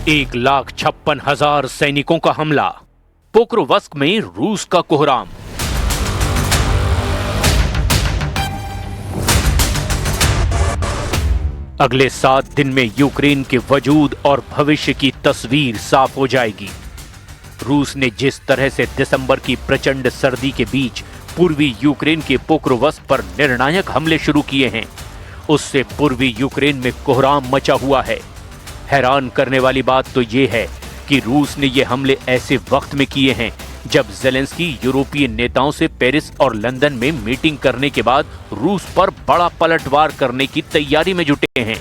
1,56,000 सैनिकों का हमला, पोक्रोवस्क में रूस का कोहराम। अगले 7 दिन में यूक्रेन के वजूद और भविष्य की तस्वीर साफ हो जाएगी। रूस ने जिस तरह से दिसंबर की प्रचंड सर्दी के बीच पूर्वी यूक्रेन के पोक्रोवस्क पर निर्णायक हमले शुरू किए हैं, उससे पूर्वी यूक्रेन में कोहराम मचा हुआ है। हैरान करने वाली बात तो ये है कि रूस ने ये हमले ऐसे वक्त में किए हैं जब ज़ेलेंस्की यूरोपीय नेताओं से पेरिस और लंदन में मीटिंग करने के बाद रूस पर बड़ा पलटवार करने की तैयारी में जुटे हैं।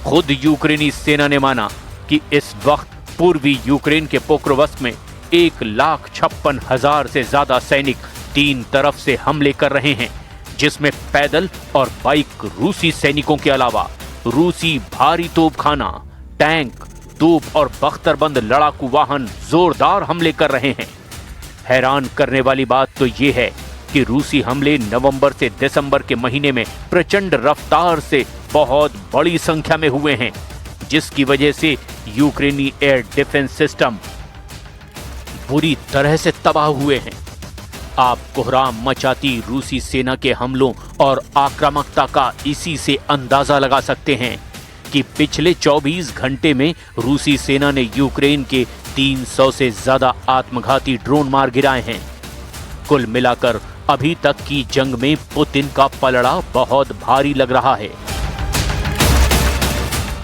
खुद यूक्रेनी सेना ने माना कि इस वक्त पूर्वी यूक्रेन के पोक्रोवस्क में 1,56,000 से ज्यादा सैनिक 3 तरफ से हमले कर रहे हैं, जिसमें पैदल और बाइक रूसी सैनिकों के अलावा रूसी भारी तोपखाना, टैंक, तोप और बख्तरबंद लड़ाकू वाहन जोरदार हमले कर रहे हैं। हैरान करने वाली बात तो ये है कि रूसी हमले नवंबर से दिसंबर के महीने में प्रचंड रफ्तार से बहुत बड़ी संख्या में हुए हैं, जिसकी वजह से यूक्रेनी एयर डिफेंस सिस्टम बुरी तरह से तबाह हुए हैं। आप कोहराम मचाती रूसी सेना के हमलों और आक्रामकता का इसी से अंदाजा लगा सकते हैं कि पिछले 24 घंटे में रूसी सेना ने यूक्रेन के 300 से ज्यादा आत्मघाती ड्रोन मार गिराए हैं। कुल मिलाकर अभी तक की जंग में पुतिन का पलड़ा बहुत भारी लग रहा है,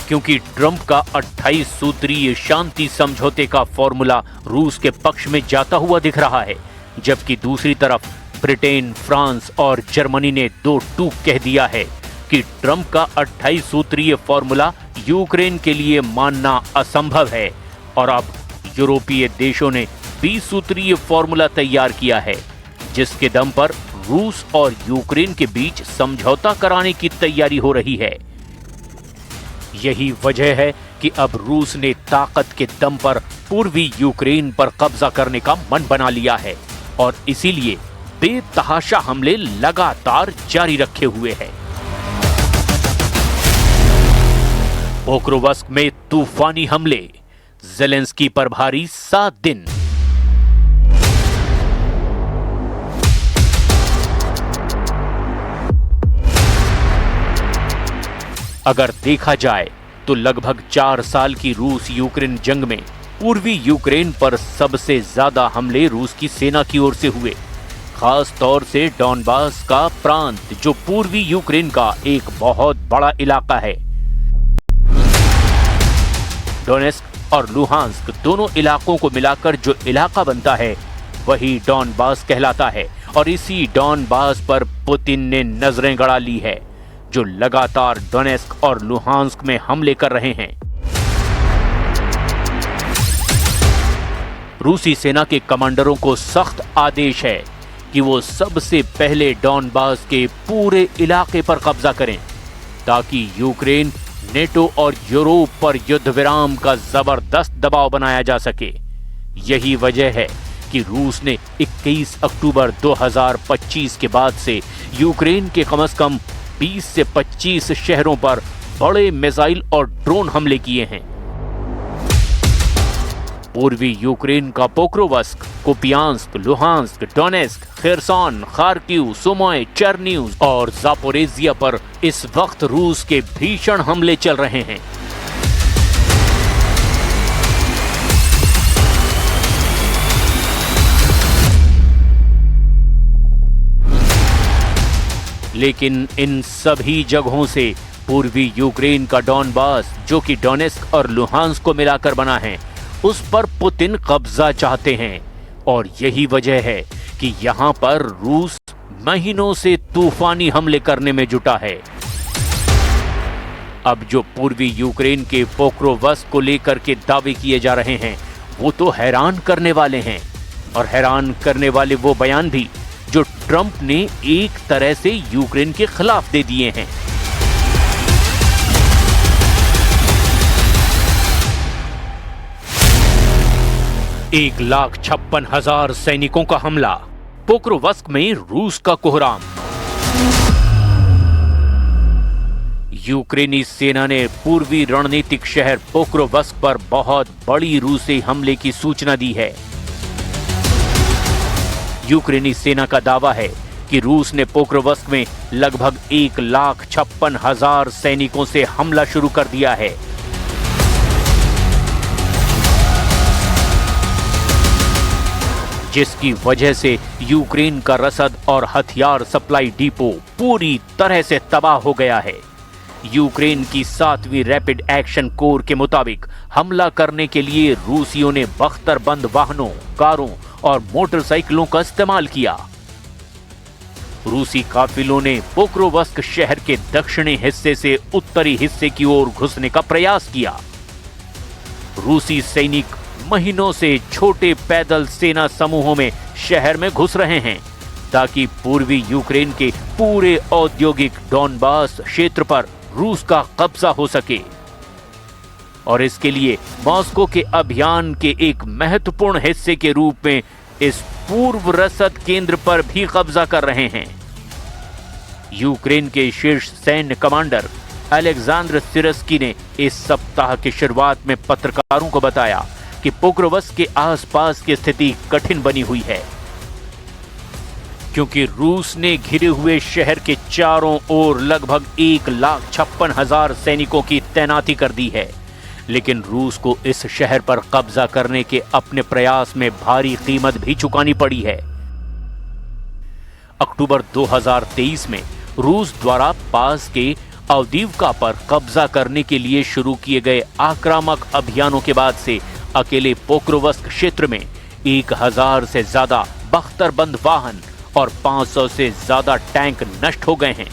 क्योंकि ट्रंप का 28 सूत्रीय शांति समझौते का फॉर्मूला रूस के पक्ष में जाता हुआ दिख रहा है, जबकि दूसरी तरफ ब्रिटेन, फ्रांस और जर्मनी ने 2 टूक कह दिया है कि ट्रंप का 28 सूत्रीय फॉर्मूला यूक्रेन के लिए मानना असंभव है और अब यूरोपीय देशों ने 20 सूत्रीय फॉर्मूला तैयार किया है, जिसके दम पर रूस और यूक्रेन के बीच समझौता कराने की तैयारी हो रही है। यही वजह है कि अब रूस ने ताकत के दम पर पूर्वी यूक्रेन पर कब्जा करने का मन बना लिया है और इसीलिए बेतहाशा हमले लगातार जारी रखे हुए हैं। पोक्रोवस्क में तूफानी हमले, ज़ेलेंस्की पर भारी 7 दिन। अगर देखा जाए तो लगभग 4 साल की रूस यूक्रेन जंग में पूर्वी यूक्रेन पर सबसे ज्यादा हमले रूस की सेना की ओर से हुए, खास तौर से डॉनबास का प्रांत जो पूर्वी यूक्रेन का एक बहुत बड़ा इलाका है। डोनेस्क और लुहांस्क दोनों इलाकों को मिलाकर जो इलाका बनता है वही डॉनबास कहलाता है और इसी डॉनबास पर पुतिन ने नजरें गड़ा ली है, जो लगातार डोनेस्क और लुहांस्क में हमले कर रहे हैं। रूसी सेना के कमांडरों को सख्त आदेश है कि वो सबसे पहले डॉनबास के पूरे इलाके पर कब्जा करें, ताकि यूक्रेन, नेटो और यूरोप पर युद्ध विराम का जबरदस्त दबाव बनाया जा सके। यही वजह है कि रूस ने 21 अक्टूबर 2025 के बाद से यूक्रेन के कम से कम 20 से 25 शहरों पर बड़े मिसाइल और ड्रोन हमले किए हैं। पूर्वी यूक्रेन का Pokrovsk, Kupiansk, Luhansk, Donetsk, Kherson, Kharkiv, Sumy, Chernihiv और जापोरेजिया पर इस वक्त रूस के भीषण हमले चल रहे हैं। लेकिन इन सभी जगहों से पूर्वी यूक्रेन का डॉनबास, जो कि डोनेस्क और लुहांस्क को मिलाकर बना है, उस पर पुतिन कब्जा चाहते हैं और यही वजह है कि यहां पर रूस महीनों से तूफानी हमले करने में जुटा है। अब जो पूर्वी यूक्रेन के पोक्रोवस्क को लेकर के दावे किए जा रहे हैं वो तो हैरान करने वाले हैं, और हैरान करने वाले वो बयान भी जो ट्रंप ने एक तरह से यूक्रेन के खिलाफ दे दिए हैं। एक 1,56,000 सैनिकों का हमला, पोक्रोवस्क में रूस का कोहराम। यूक्रेनी सेना ने पूर्वी रणनीतिक शहर पोक्रोवस्क पर बहुत बड़ी रूसी हमले की सूचना दी है। यूक्रेनी सेना का दावा है कि रूस ने पोक्रोवस्क में लगभग 1,56,000 सैनिकों से हमला शुरू कर दिया है। जिसकी वजह से यूक्रेन का रसद और हथियार सप्लाई डिपो पूरी तरह से तबाह हो गया है। यूक्रेन की 7वीं रैपिड एक्शन कोर के मुताबिक हमला करने के लिए रूसियों ने बख्तरबंद वाहनों, कारों और मोटरसाइकिलों का इस्तेमाल किया। रूसी काफिलों ने पोक्रोवस्क शहर के दक्षिणी हिस्से से उत्तरी हिस्से की ओर घुसने का प्रयास किया। रूसी सैनिक महीनों से छोटे पैदल सेना समूहों में शहर में घुस रहे हैं ताकि पूर्वी यूक्रेन के पूरे औद्योगिक डॉनबास क्षेत्र पर रूस का कब्जा हो सके और इसके लिए मॉस्को के अभियान के एक महत्वपूर्ण हिस्से के रूप में इस पूर्व रसद केंद्र पर भी कब्जा कर रहे हैं। यूक्रेन के शीर्ष सैन्य कमांडर अलेक्जेंडर सिरस्की ने इस सप्ताह की शुरुआत में पत्रकारों को बताया कि पोक्रोवस्क के आसपास की स्थिति कठिन बनी हुई है क्योंकि रूस ने घिरे हुए शहर के चारों ओर लगभग 1,56,000 सैनिकों की तैनाती कर दी है। लेकिन रूस को इस शहर पर कब्जा करने के अपने प्रयास में भारी कीमत भी चुकानी पड़ी है। अक्टूबर 2023 में रूस द्वारा पास के अवदीवका पर कब्जा करने के लिए शुरू किए गए आक्रामक अभियानों के बाद से अकेले पोक्रोवस्क क्षेत्र में 1,000 से ज्यादा बख्तरबंद वाहन और 500 से ज्यादा टैंक नष्ट हो गए हैं।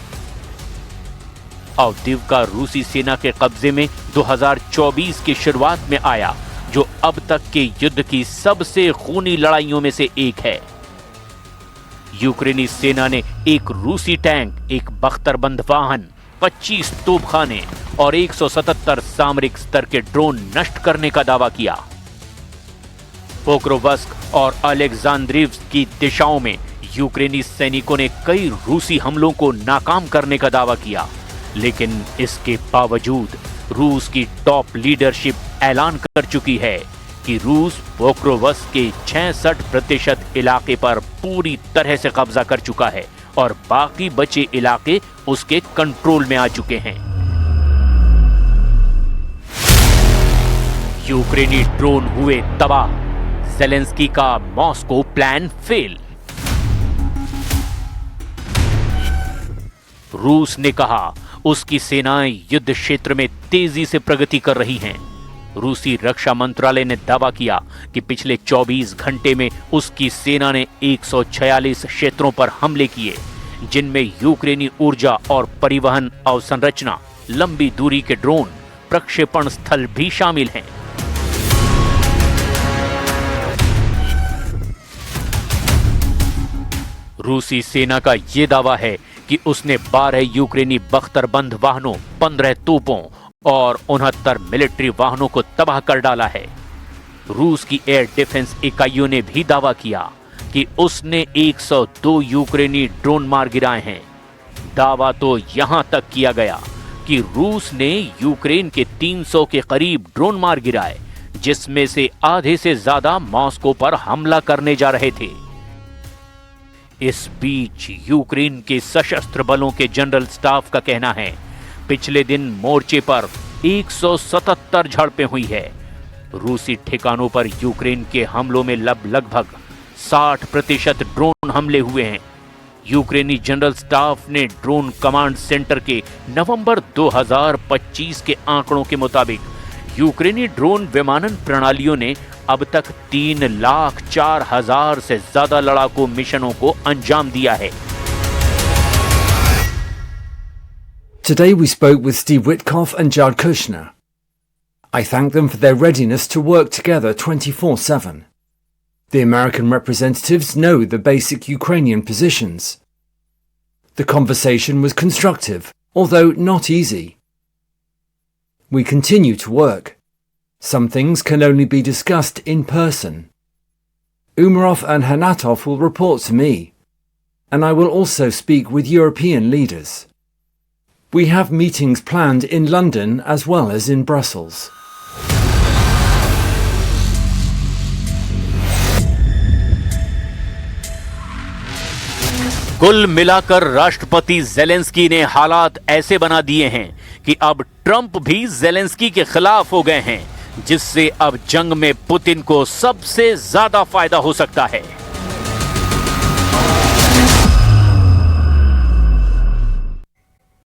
अवदीवका रूसी सेना के कब्जे में 2024 की शुरुआत में आया, जो अब तक के युद्ध की सबसे खूनी लड़ाइयों में से एक है। यूक्रेनी सेना ने एक रूसी टैंक, एक बख्तरबंद वाहन, 25 तोपखाने और 177 सामरिक स्तर के ड्रोन नष्ट करने का दावा किया। पोक्रोवस्क और अलेक्जेंड्रिव्स्क की दिशाओं में यूक्रेनी सैनिकों ने कई रूसी हमलों को नाकाम करने का दावा किया, लेकिन इसके बावजूद रूस की टॉप लीडरशिप ऐलान कर चुकी है कि रूस पोक्रोवस्क के 66% इलाके पर पूरी तरह से कब्जा कर चुका है और बाकी बचे इलाके उसके कंट्रोल में आ चुके हैं। यूक्रेनी ड्रोन हुए तबाह, ज़ेलेंस्की का मॉस्को प्लान फेल। रूस ने कहा उसकी सेनाएं युद्ध क्षेत्र में तेजी से प्रगति कर रही हैं। रूसी रक्षा मंत्रालय ने दावा किया कि पिछले 24 घंटे में उसकी सेना ने 146 क्षेत्रों पर हमले किए, जिनमें यूक्रेनी ऊर्जा और परिवहन अवसंरचना, लंबी दूरी के ड्रोन, प्रक्षेपण स्थल भी शामिल हैं। रूसी सेना का यह दावा है कि उसने 12 यूक्रेनी बख्तरबंद वाहनों, 15 तोपों और 69 मिलिट्री वाहनों को तबाह कर डाला है। रूस की एयर डिफेंस इकाइयों ने भी दावा किया कि उसने 102 यूक्रेनी ड्रोन मार गिराए हैं। दावा तो यहां तक किया गया कि रूस ने यूक्रेन के 300 के करीब ड्रोन मार गिराए, जिसमें से आधे से ज्यादा मॉस्को पर हमला करने जा रहे थे। इस बीच यूक्रेन के सशस्त्र बलों के जनरल स्टाफ का कहना है पिछले दिन मोर्चे पर 177 झड़पें हुई है। रूसी ठिकानों पर यूक्रेन के हमलों में लगभग 60% ड्रोन हमले हुए हैं। यूक्रेनी जनरल स्टाफ ने ड्रोन कमांड सेंटर के नवंबर 2025 के आंकड़ों के मुताबिक यूक्रेनी ड्रोन विमानन प्रणालियों ने अब तक 3,04,000 से ज्यादा लड़ाकू मिशनों को अंजाम दिया है। Today we spoke with Steve Witkoff and Jared Kushner. I thank them for their readiness to work together 24/7. The American representatives know the basic Ukrainian positions. The conversation was constructive, although not easy. We continue to work. Some things can only be discussed in person. Umarov and Hanatov will report to me, and I will also speak with European leaders. We have meetings planned in London as well as in Brussels. कुल मिलाकर राष्ट्रपति Zelensky ने हालात ऐसे बना दिए हैं कि अब ट्रंप भी ज़ेलेंस्की के खिलाफ हो गए हैं, जिससे अब जंग में पुतिन को सबसे ज्यादा फायदा हो सकता है।